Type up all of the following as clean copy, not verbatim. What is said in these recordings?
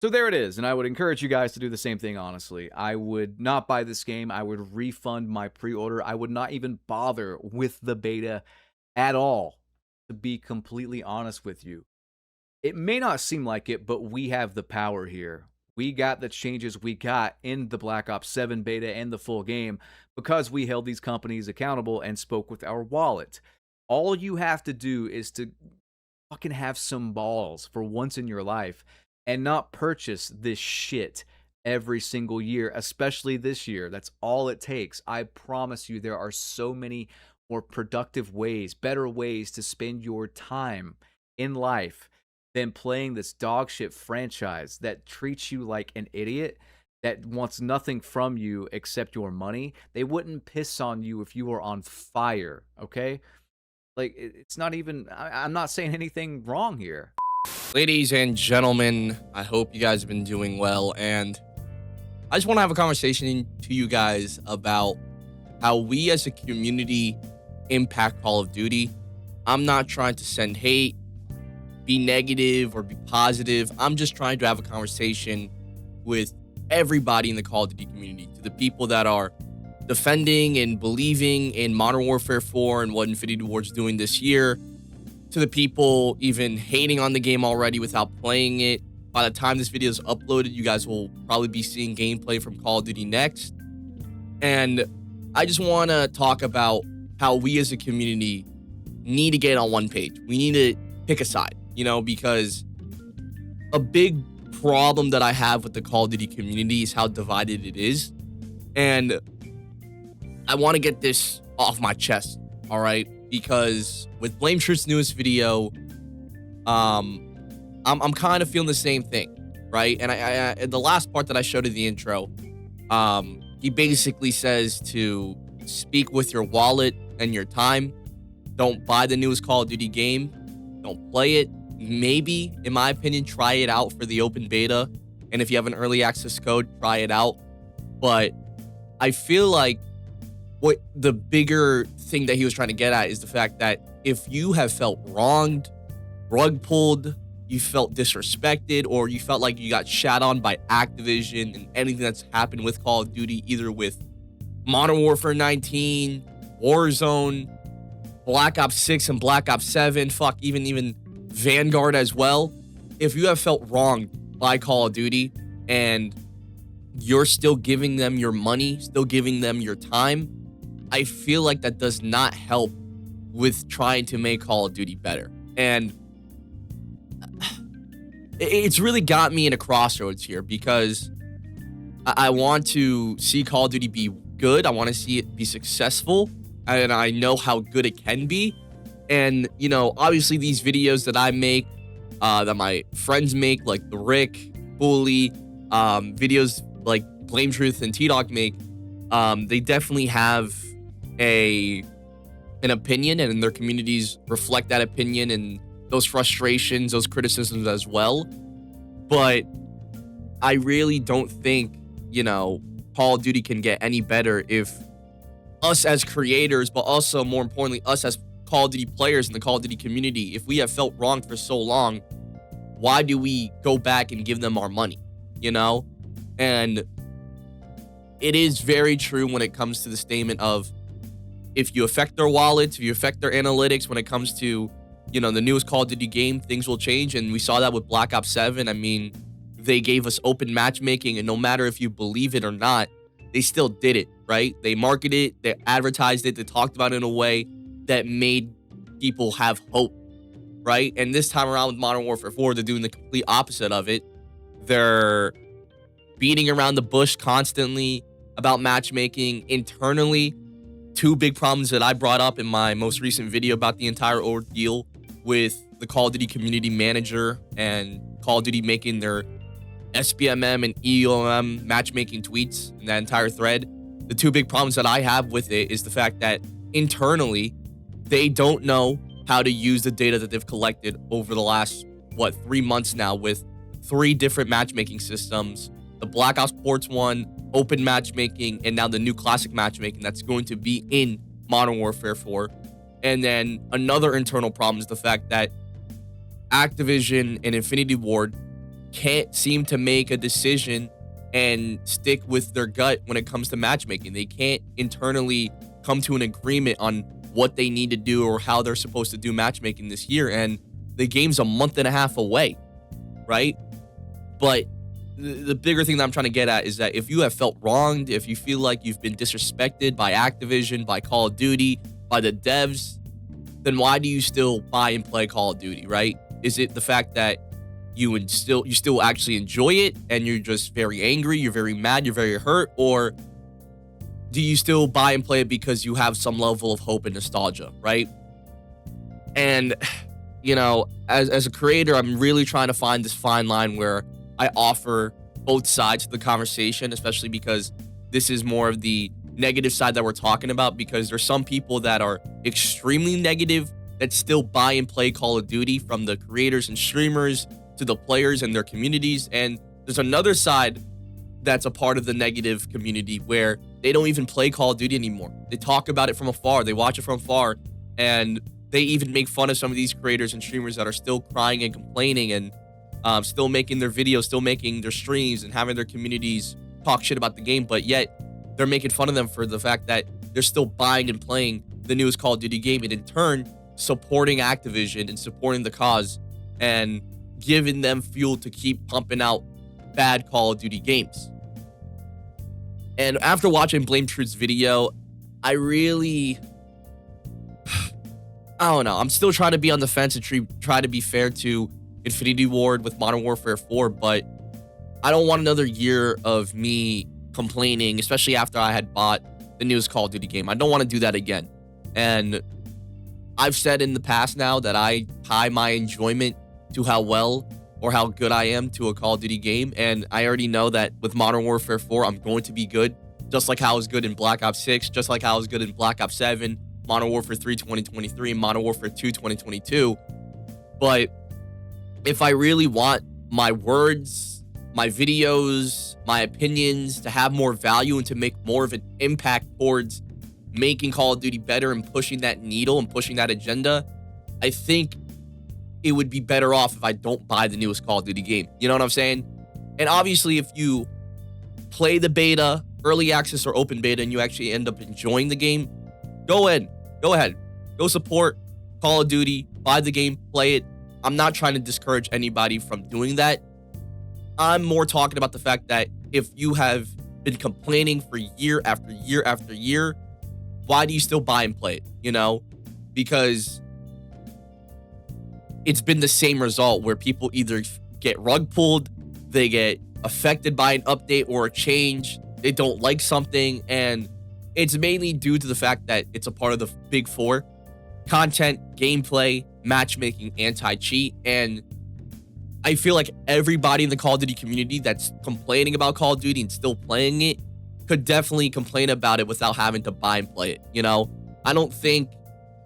So there it is, and I would encourage you guys to do the same thing, honestly. I would not buy this game. I would refund my pre-order. I would not even bother with the beta at all, to be completely honest with you. It may not seem like it, but we have the power here. We got the changes we got in the Black Ops 7 beta and the full game because we held these companies accountable and spoke with our wallet. All you have to do is to fucking have some balls for once in your life and not purchase this shit every single year, especially this year. That's all it takes. I promise you, there are so many more productive ways, better ways to spend your time in life than playing this dog shit franchise that treats you like an idiot, that wants nothing from you except your money. They wouldn't piss on you if you were on fire, okay? Like, it's not even, I'm not saying anything wrong here. Ladies and gentlemen, I hope you guys have been doing well, and I just want to have a conversation to you guys about how we as a community impact Call of Duty. I'm not trying to send hate, be negative, or be positive. I'm just trying to have a conversation with everybody in the Call of Duty community, to the people that are defending and believing in Modern Warfare 4 and what Infinity Ward's doing this year, to the people even hating on the game already without playing it. By the time this video is uploaded, you guys will probably be seeing gameplay from Call of Duty next. And I just want to talk about how we as a community need to get on one page. We need to pick a side, you know, because a big problem that I have with the Call of Duty community is how divided it is. And I want to get this off my chest, all right? Because with BlameTruth's newest video, I'm kind of feeling the same thing, right? And I the last part that I showed in the intro, he basically says to speak with your wallet and your time. Don't buy the newest Call of Duty game. Don't play it. Maybe, in my opinion, try it out for the open beta. And if you have an early access code, try it out. But I feel like what the bigger thing that he was trying to get at is the fact that if you have felt wronged, rug pulled, you felt disrespected, or you felt like you got shat on by Activision and anything that's happened with Call of Duty, either with Modern Warfare 19, Warzone, Black Ops 6 and Black Ops 7, fuck, even Vanguard as well. If you have felt wronged by Call of Duty and you're still giving them your money, still giving them your time, I feel like that does not help with trying to make Call of Duty better. And it's really got me in a crossroads here, because I want to see Call of Duty be good. I want to see it be successful, and I know how good it can be. And, you know, obviously these videos that I make, that my friends make, like the Rick, Bully, videos like BlameTruth and T-Dog make, they definitely have an opinion, and their communities reflect that opinion and those frustrations, those criticisms as well. But I really don't think, you know, Call of Duty can get any better if us as creators, but also more importantly, us as Call of Duty players in the Call of Duty community, if we have felt wronged for so long, why do we go back and give them our money, you know? And it is very true when it comes to the statement of, if you affect their wallets, if you affect their analytics when it comes to, you know, the newest Call of Duty game, things will change. And we saw that with Black Ops 7. I mean, they gave us open matchmaking, and no matter if you believe it or not, they still did it, right? They marketed it, they advertised it, they talked about it in a way that made people have hope, right? And this time around with Modern Warfare 4, they're doing the complete opposite of it. They're beating around the bush constantly about matchmaking internally. Two big problems that I brought up in my most recent video about the entire ordeal with the Call of Duty community manager and Call of Duty making their SBMM and EOM matchmaking tweets in that entire thread. The two big problems that I have with it is the fact that internally, they don't know how to use the data that they've collected over the last, 3 months now, with 3 different matchmaking systems. The Black Ops Ports one, open matchmaking, and now the new classic matchmaking that's going to be in Modern Warfare 4. And then another internal problem is the fact that Activision and Infinity Ward can't seem to make a decision and stick with their gut when it comes to matchmaking. They can't internally come to an agreement on what they need to do or how they're supposed to do matchmaking this year. And the game's a month and a half away, right? But the bigger thing that I'm trying to get at is that if you have felt wronged, if you feel like you've been disrespected by Activision, by Call of Duty, by the devs, then why do you still buy and play Call of Duty, right? Is it the fact that you still actually enjoy it and you're just very angry, you're very mad, you're very hurt, or do you still buy and play it because you have some level of hope and nostalgia, right? And, you know, as a creator, I'm really trying to find this fine line where I offer both sides of the conversation, especially because this is more of the negative side that we're talking about, because there's some people that are extremely negative that still buy and play Call of Duty, from the creators and streamers to the players and their communities. And there's another side that's a part of the negative community where they don't even play Call of Duty anymore. They talk about it from afar, they watch it from afar, and they even make fun of some of these creators and streamers that are still crying and complaining and still making their videos, still making their streams and having their communities talk shit about the game, but yet they're making fun of them for the fact that they're still buying and playing the newest Call of Duty game, and in turn supporting Activision and supporting the cause and giving them fuel to keep pumping out bad Call of Duty games. And after watching BlameTruth's video, I don't know. I'm still trying to be on the fence and try to be fair to Infinity Ward with Modern Warfare 4, but I don't want another year of me complaining, especially after I had bought the newest Call of Duty game. I don't want to do that again. And I've said in the past now that I tie my enjoyment to how well or how good I am to a Call of Duty game, and I already know that with Modern Warfare 4, I'm going to be good, just like how I was good in Black Ops 6, just like how I was good in Black Ops 7, Modern Warfare 3 2023, Modern Warfare 2 2022. But if I really want my words, my videos, my opinions to have more value and to make more of an impact towards making Call of Duty better and pushing that needle and pushing that agenda, I think it would be better off if I don't buy the newest Call of Duty game. You know what I'm saying? And obviously, if you play the beta, early access, or open beta, and you actually end up enjoying the game, go ahead. Go support Call of Duty, buy the game, play it. I'm not trying to discourage anybody from doing that. I'm more talking about the fact that if you have been complaining for year after year after year, why do you still buy and play it? You know, because it's been the same result where people either get rug pulled, they get affected by an update or a change, they don't like something, and it's mainly due to the fact that it's a part of the big four: content, gameplay, matchmaking, anti-cheat. And I feel like everybody in the Call of Duty community that's complaining about Call of Duty and still playing it could definitely complain about it without having to buy and play it. You know, I don't think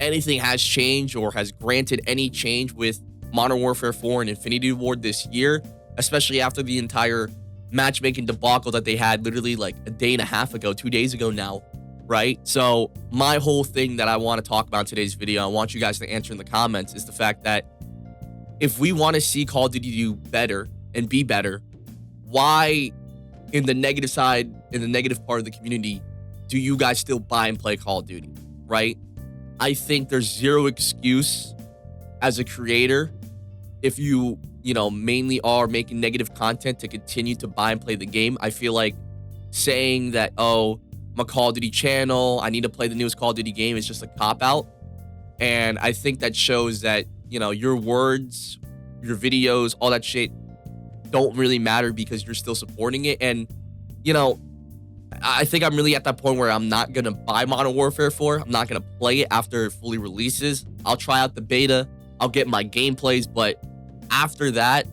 anything has changed or has granted any change with Modern Warfare 4 and Infinity Ward this year, especially after the entire matchmaking debacle that they had literally like a day and a half ago, 2 days ago now, right? So my whole thing that I want to talk about in today's video, I want you guys to answer in the comments, is the fact that if we want to see Call of Duty do better and be better, why in the negative side, in the negative part of the community, do you guys still buy and play Call of Duty, right? I think there's zero excuse as a creator if you mainly are making negative content to continue to buy and play the game. I feel like saying that, oh, I'm a Call of Duty channel, I need to play the newest Call of Duty game, is just a cop-out. And I think that shows that, your words, your videos, all that shit don't really matter because you're still supporting it. And, I think I'm really at that point where I'm not going to buy Modern Warfare 4. I'm not going to play it after it fully releases. I'll try out the beta. I'll get my gameplays. But after that,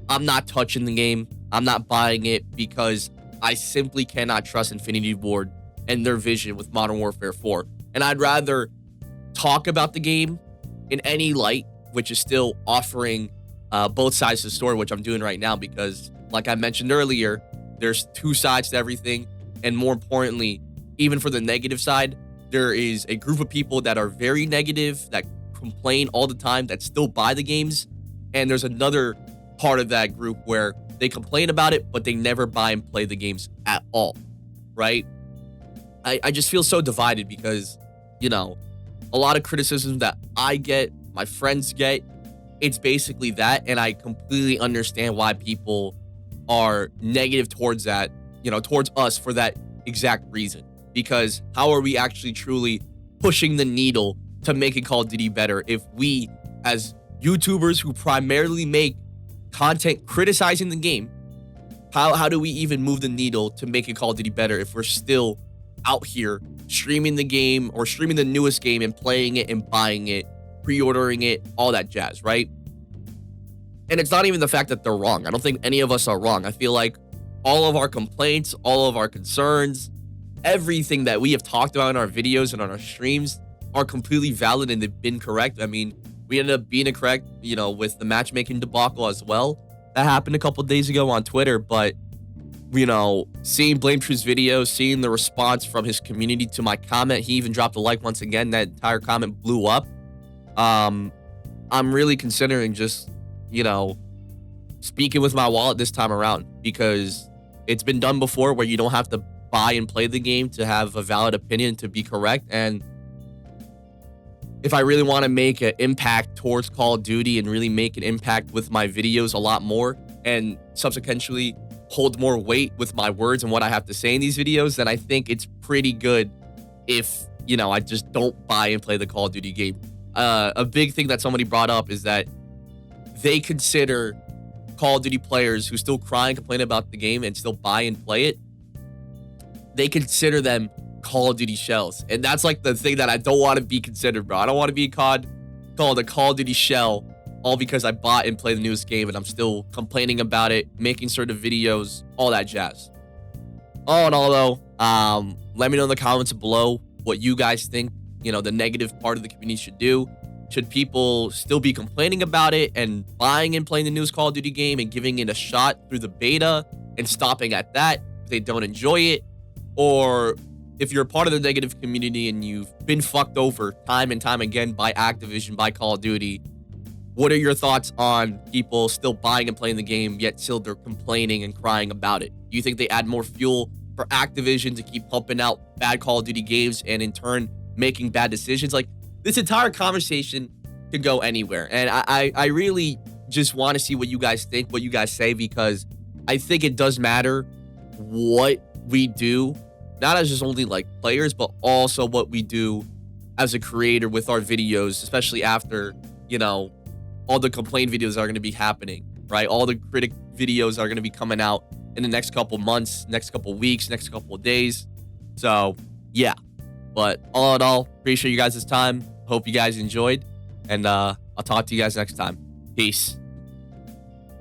I'm not touching the game. I'm not buying it because I simply cannot trust Infinity Ward and their vision with Modern Warfare 4. And I'd rather talk about the game in any light, which is still offering both sides of the story, which I'm doing right now, because like I mentioned earlier, there's two sides to everything. And more importantly, even for the negative side, there is a group of people that are very negative, that complain all the time, that still buy the games. And there's another part of that group where they complain about it, but they never buy and play the games at all, right? I just feel so divided because, you know, a lot of criticism that I get, my friends get, it's basically that, and I completely understand why people are negative towards that, you know, towards us for that exact reason. Because how are we actually truly pushing the needle to making Call of Duty better if we, as YouTubers who primarily make content criticizing the game, how do we even move the needle to making Call of Duty better if we're still out here streaming the game or streaming the newest game and playing it and buying it, pre-ordering it, all that jazz, right? And it's not even the fact that they're wrong. I don't think any of us are wrong. I feel like all of our complaints, all of our concerns, everything that we have talked about in our videos and on our streams are completely valid and they've been correct. I mean, we ended up being correct, you know, with the matchmaking debacle as well. That happened a couple days ago on Twitter, but, you know, seeing BlameTruth's video, seeing the response from his community to my comment, he even dropped a like once again. That entire comment blew up. I'm really considering just, you know, speaking with my wallet this time around, because it's been done before where you don't have to buy and play the game to have a valid opinion to be correct. And if I really want to make an impact towards Call of Duty and really make an impact with my videos a lot more and subsequently hold more weight with my words and what I have to say in these videos, then I think it's pretty good if, you know, I just don't buy and play the Call of Duty game. A big thing that somebody brought up is that they consider Call of Duty players who still cry and complain about the game and still buy and play it, they consider them Call of Duty shells. And that's like the thing that I don't want to be considered, bro. I don't want to be called a Call of Duty shell all because I bought and played the newest game and I'm still complaining about it, making certain videos, all that jazz. All in all, though, let me know in the comments below what you guys think, you know, the negative part of the community should do. Should people still be complaining about it and buying and playing the newest Call of Duty game and giving it a shot through the beta and stopping at that if they don't enjoy it? Or if you're a part of the negative community and you've been fucked over time and time again by Activision, by Call of Duty, what are your thoughts on people still buying and playing the game, yet still they're complaining and crying about it? Do you think they add more fuel for Activision to keep pumping out bad Call of Duty games and in turn making bad decisions? Like, this entire conversation could go anywhere. And I really just want to see what you guys think, what you guys say, because I think it does matter what we do, not as just only like players, but also what we do as a creator with our videos, especially after, you know, all the complaint videos are going to be happening, right? All the critic videos are going to be coming out in the next couple months, next couple weeks, next couple days. So yeah, but all in all, appreciate you guys' time. Hope you guys enjoyed, and I'll talk to you guys next time. Peace.